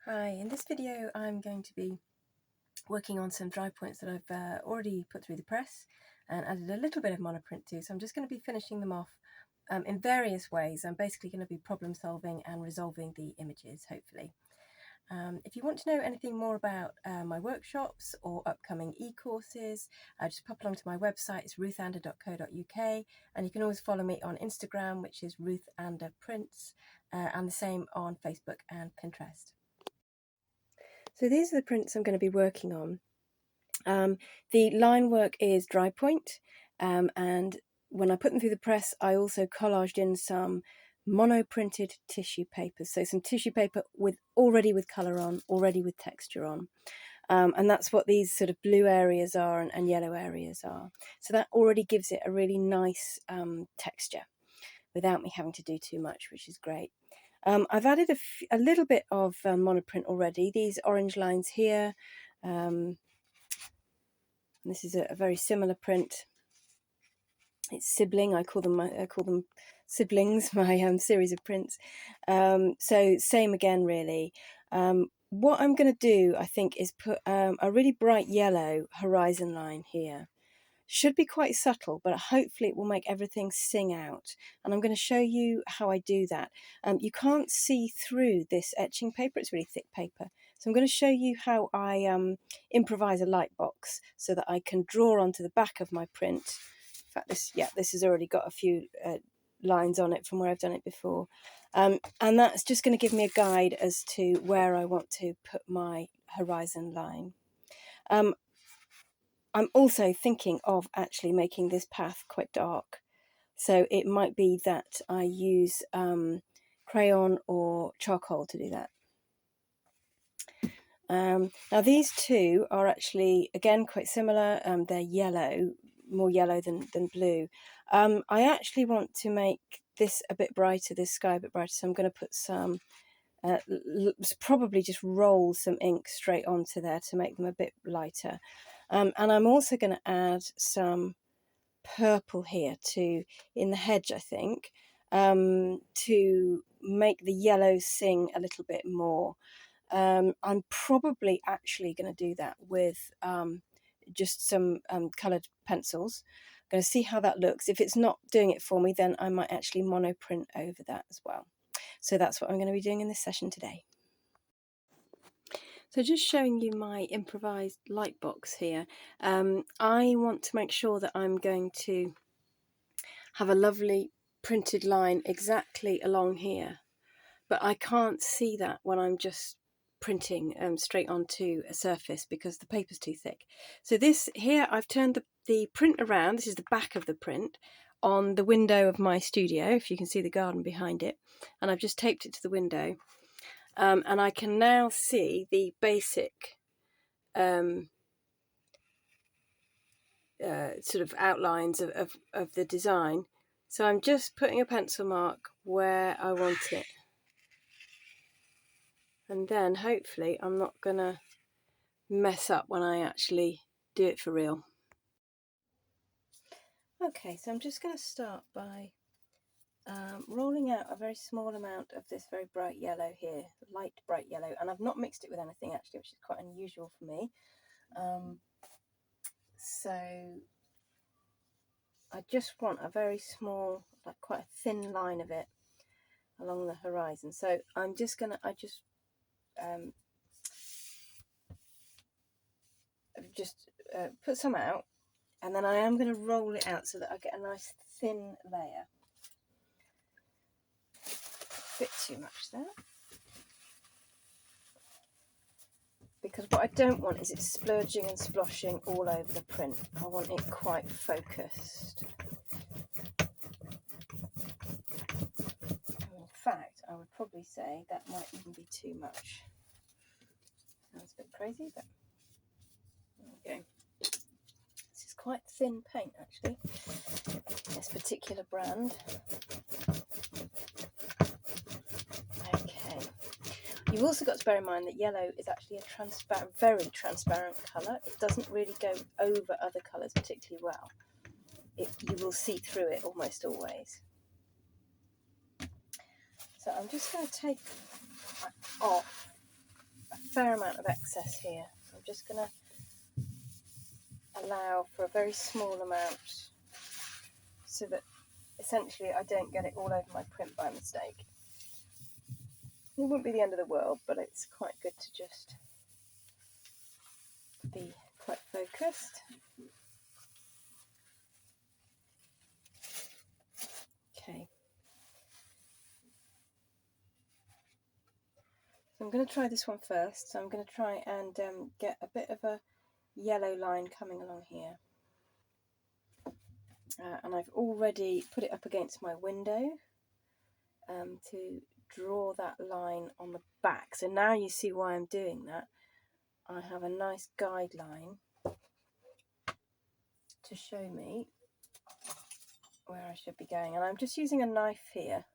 Hi, in this video I'm going to be working on some dry points that I've already put through the press and added a little bit of monoprint to, so I'm just going to be finishing them off in various ways. I'm basically going to be problem solving and resolving the images, hopefully. If you want to know anything more about my workshops or upcoming e-courses, just pop along to my website. It's ruthander.co.uk, and you can always follow me on Instagram, which is ruthanderprints, and the same on Facebook and Pinterest. So these are the prints I'm going to be working on. The line work is dry point, and when I put them through the press, I also collaged in some mono-printed tissue paper. So some tissue paper already with colour on, already with texture on. And that's what these sort of blue areas are and yellow areas are. So that already gives it a really nice texture without me having to do too much, which is great. I've added a little bit of monoprint already. These orange lines here, this is a very similar print. It's sibling. I call them siblings. My series of prints. So same again, really. What I'm going to do, I think, is put a really bright yellow horizon line here. Should be quite subtle, but hopefully it will make everything sing out. And I'm going to show you how I do that. You can't see through this etching paper, it's really thick paper. So I'm going to show you how I improvise a light box so that I can draw onto the back of my print. In fact, this has already got a few lines on it from where I've done it before. And that's just going to give me a guide as to where I want to put my horizon line. I'm also thinking of actually making this path quite dark. So it might be that I use crayon or charcoal to do that. Now these two are actually, again, quite similar. They're yellow, more yellow than blue. I actually want to make this a bit brighter, this sky a bit brighter, so I'm going to put some, probably just roll some ink straight onto there to make them a bit lighter. And I'm also going to add some purple here in the hedge, I think, to make the yellow sing a little bit more. I'm probably actually going to do that with just some coloured pencils. I'm going to see how that looks. If it's not doing it for me, then I might actually monoprint over that as well. So that's what I'm going to be doing in this session today. So just showing you my improvised lightbox here. I want to make sure that I'm going to have a lovely printed line exactly along here, but I can't see that when I'm just printing straight onto a surface because the paper's too thick. So this here, I've turned the print around. This is the back of the print on the window of my studio, if you can see the garden behind it, and I've just taped it to the window. And I can now see the basic sort of outlines of the design. So I'm just putting a pencil mark where I want it. And then hopefully I'm not going to mess up when I actually do it for real. Okay, so I'm just going to start by rolling out a very small amount of this very bright yellow here, light bright yellow, and I've not mixed it with anything actually, which is quite unusual for me. So I just want a very small, like quite a thin line of it along the horizon. So I'm just going to, put some out, and then I am going to roll it out so that I get a nice thin layer. A bit too much there, because what I don't want is it splurging and sploshing all over the print. I want it quite focused. In fact, I would probably say that might even be too much. Sounds a bit crazy, but there we go. This is quite thin paint actually, this particular brand. Okay. You've also got to bear in mind that yellow is actually a very transparent colour. It doesn't really go over other colours particularly well. You will see through it almost always. So I'm just going to take off fair amount of excess here. I'm just going to allow for a very small amount so that essentially I don't get it all over my print by mistake. It wouldn't be the end of the world, but it's quite good to just be quite focused. Okay. So I'm going to try this one first. So I'm going to try and get a bit of a yellow line coming along here. And I've already put it up against my window to draw that line on the back. So now you see why I'm doing that. I have a nice guideline to show me where I should be going. And I'm just using a knife here,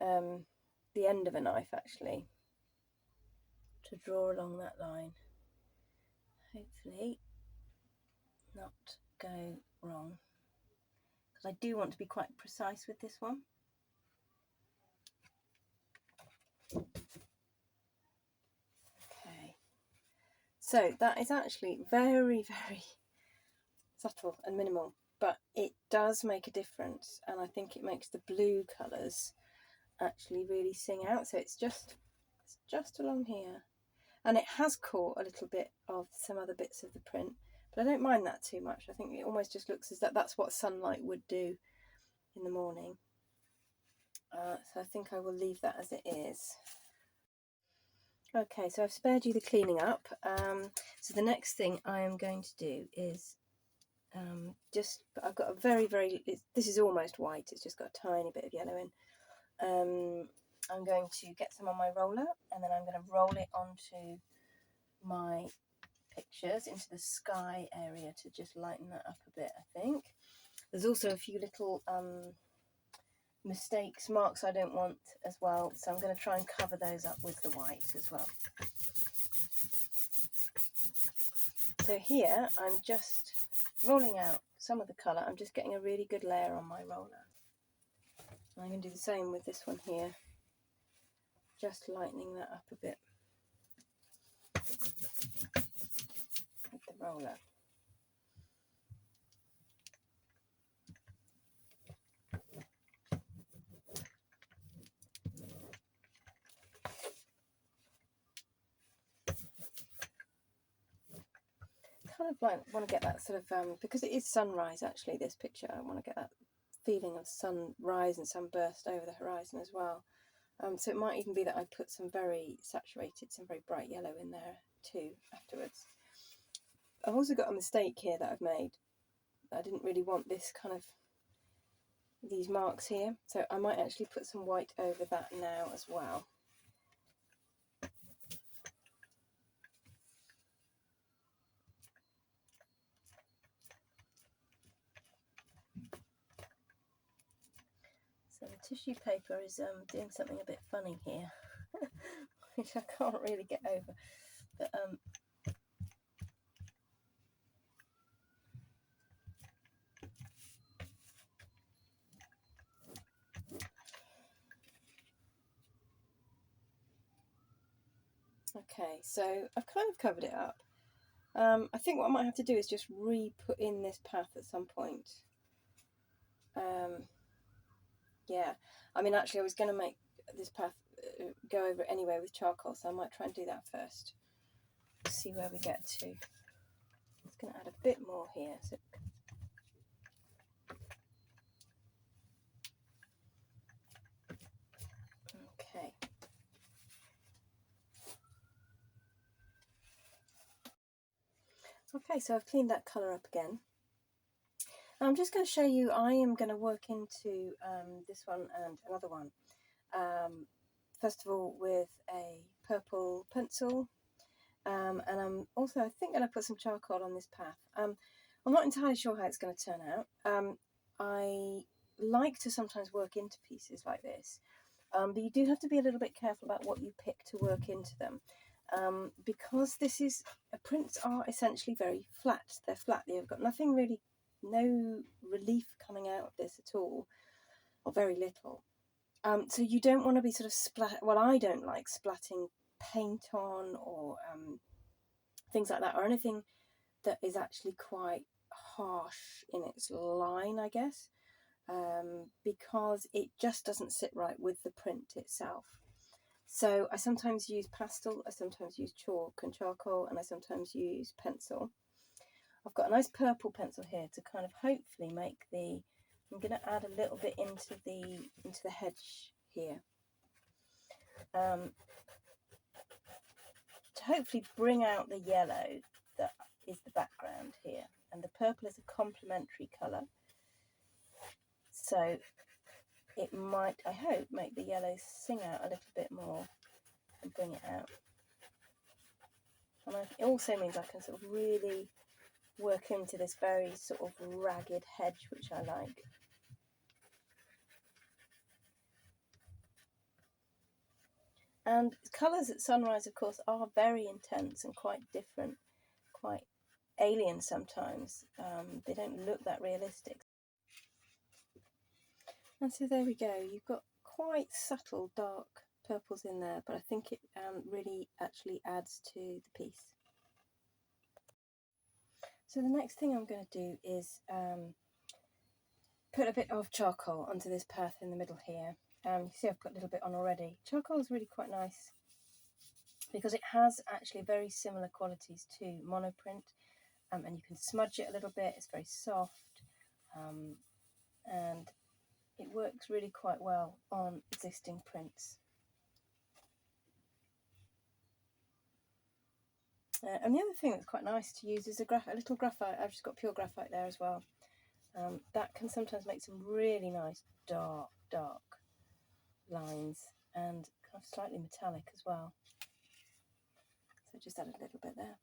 the end of a knife actually, to draw along that line. Hopefully not go wrong, because I do want to be quite precise with this one. Okay, so that is actually very, very subtle and minimal, but it does make a difference, and I think it makes the blue colours actually really sing out. So it's just along here, and it has caught a little bit of some other bits of the print, but I don't mind that too much. I think it almost just looks as that's what sunlight would do in the morning. So I think I will leave that as it is. Okay, so I've spared you the cleaning up. So the next thing I am going to do is I've got a this is almost white, it's just got a tiny bit of yellow in. I'm going to get some on my roller, and then I'm going to roll it onto my pictures into the sky area to just lighten that up a bit, I think. There's also a few little marks I don't want as well, so I'm going to try and cover those up with the white as well. So here I'm just rolling out some of the colour. I'm just getting a really good layer on my roller. I'm going to do the same with this one here, just lightening that up a bit with the roller. Kind of like want to get that sort of because it is sunrise actually, this picture, I want to get that feeling of sunrise and sunburst over the horizon as well. So it might even be that I put some very saturated, some very bright yellow in there too afterwards. I've also got a mistake here that I've made. I didn't really want this kind of these marks here, so I might actually put some white over that now as well. So the tissue paper is doing something a bit funny here, which I can't really get over. But okay, so I've kind of covered it up. I think what I might have to do is just re-put in this path at some point. Yeah, I mean, actually I was going to make this path go over it anyway with charcoal, so I might try and do that first. See where we get to. I'm just going to add a bit more here. So okay. Okay, so I've cleaned that colour up again. I'm just going to show you, I am going to work into this one and another one. First of all with a purple pencil, and I'm also, I think, going to put some charcoal on this path. I'm not entirely sure how it's going to turn out. I like to sometimes work into pieces like this, but you do have to be a little bit careful about what you pick to work into them. Because prints are essentially very flat. They're flat. They've got nothing really, no relief coming out of this at all, or very little. So you don't want to be sort of well, I don't like splatting paint on, or things like that, or anything that is actually quite harsh in its line, I guess, because it just doesn't sit right with the print itself. So I sometimes use pastel, I sometimes use chalk and charcoal, and I sometimes use pencil. I've got a nice purple pencil here to kind of hopefully make the, I'm going to add a little bit into the hedge here, to hopefully bring out the yellow that is the background here, and the purple is a complementary colour, so it might, I hope, make the yellow sing out a little bit more and bring it out. And it also means I can sort of really work into this very sort of ragged hedge, which I like. And colours at sunrise, of course, are very intense and quite different, quite alien sometimes. They don't look that realistic. And so there we go, you've got quite subtle dark purples in there, but I think it really actually adds to the piece. So the next thing I'm going to do is put a bit of charcoal onto this path in the middle here. You see I've put a little bit on already. Charcoal is really quite nice because it has actually very similar qualities to monoprint, and you can smudge it a little bit. It's very soft, and it works really quite well on existing prints. And the other thing that's quite nice to use is a little graphite. I've just got pure graphite there as well. That can sometimes make some really nice dark lines, and kind of slightly metallic as well. So just add a little bit there.